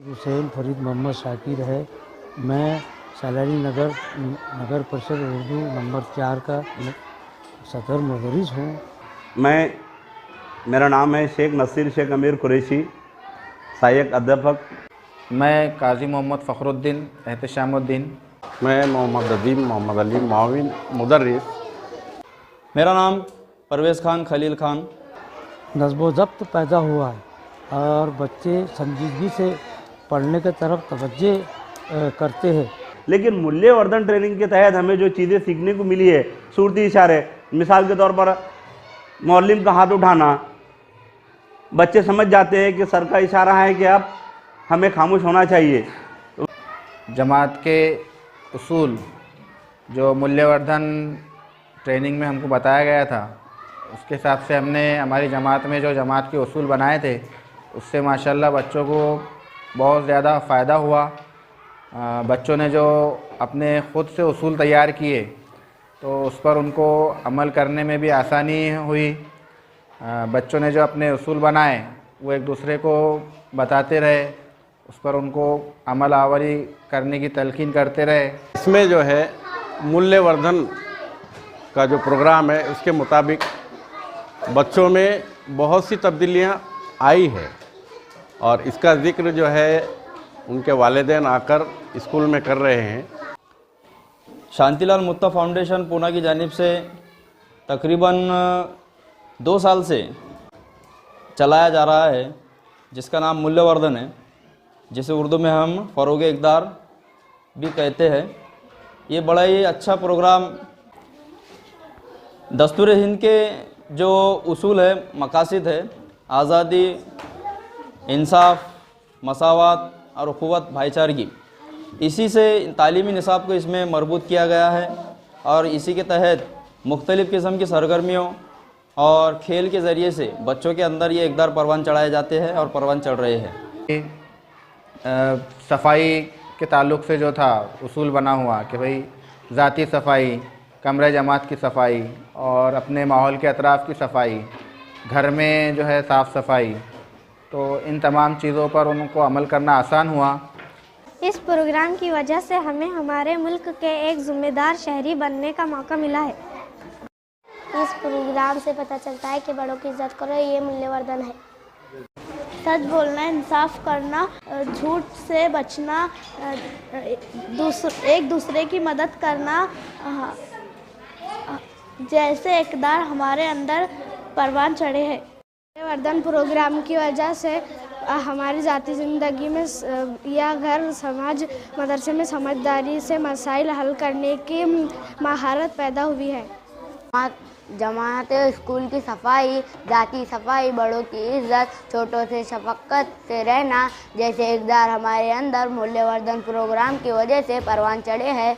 हुसैन फरीद मोहम्मद शाकिर है। मैं सैलानी नगर परिषद उर्दू नंबर 4 का सदर मुदर्रिस हूँ। मेरा नाम है शेख नसीर शेख अमीर कुरैशी, सहायक अध्यापक। मैं काजी मोहम्मद फ़खरुद्दीन एहतशामुद्दीन। मैं मोहम्मद अदीम मोहम्मद अली माविन मुदर्रिस। मेरा नाम परवेज़ खान खलील खान। नज़्म ज़ब्त पैदा हुआ है और बच्चे संजीदगी से पढ़ने की तरफ तवज्जो करते हैं। लेकिन मूल्यवर्धन ट्रेनिंग के तहत हमें जो चीज़ें सीखने को मिली है, सूरती इशारे, मिसाल के तौर पर मौलिम का हाथ उठाना, बच्चे समझ जाते हैं कि सर का इशारा है कि अब हमें खामोश होना चाहिए। जमात के उसूल जो मूल्यवर्धन ट्रेनिंग में हमको बताया गया था, उसके हिसाब से हमने हमारी जमात में जो जमात के उसूल बनाए थे, उससे माशाल्लाह बच्चों को बहुत ज़्यादा फ़ायदा हुआ। बच्चों ने जो अपने ख़ुद से उसूल तैयार किए तो उस पर उनको अमल करने में भी आसानी हुई। बच्चों ने जो अपने उसूल बनाए वो एक दूसरे को बताते रहे, उस पर उनको अमल आवरी करने की तलकीन करते रहे। इसमें जो है मूल्यवर्धन का जो प्रोग्राम है उसके मुताबिक बच्चों में बहुत सी तब्दीलियां आई है और इसका ज़िक्र जो है उनके वालिदैन आकर स्कूल में कर रहे हैं। शांतिलाल मुत्ता फाउंडेशन पूना की जानिब से तकरीबन 2 साल से चलाया जा रहा है, जिसका नाम मूल्यवर्धन है, जिसे उर्दू में हम फ़रोग़ इक़दार भी कहते हैं। ये बड़ा ही अच्छा प्रोग्राम दस्तूर हिंद के जो उसूल है, मकासद है, आज़ादी, इंसाफ, मसावत और अख़ुवत भाईचारगी, इसी से तालीमी निसाब को इसमें मरबूत किया गया है और इसी के तहत मुख्तलिफ़ किस्म की सरगर्मियों और खेल के ज़रिए से बच्चों के अंदर ये इक़दार परवान चढ़ाए जाते हैं और परवान चढ़ रहे हैं। सफाई के ताल्लुक़ से जो था उसूल बना हुआ कि भाई ज़ाती सफाई, कमरे जमात की सफाई और अपने माहौल के अतराफ़ की सफाई, घर में जो है साफ़ सफाई, तो इन तमाम चीज़ों पर उनको अमल करना आसान हुआ। इस प्रोग्राम की वजह से हमें हमारे मुल्क के एक ज़िम्मेदार शहरी बनने का मौका मिला है। इस प्रोग्राम से पता चलता है कि बड़ों की इज्जत करो, ये मूल्यवर्धन है। सच बोलना, इंसाफ करना, झूठ से बचना, एक दूसरे की मदद करना जैसे इक़दार हमारे अंदर परवान चढ़े हैं। मूल्यवर्धन प्रोग्राम की वजह से हमारी ज़ाती ज़िंदगी में या घर, समाज, मदरसे में समझदारी से मसाइल हल करने की महारत पैदा हुई है। जमात स्कूल की सफाई, ज़ाती सफाई, बड़ों की इज़्ज़त, छोटों से शफ़क़त से रहना जैसे इक़दार हमारे अंदर मूल्यवर्धन प्रोग्राम की वजह से परवान चढ़े हैं।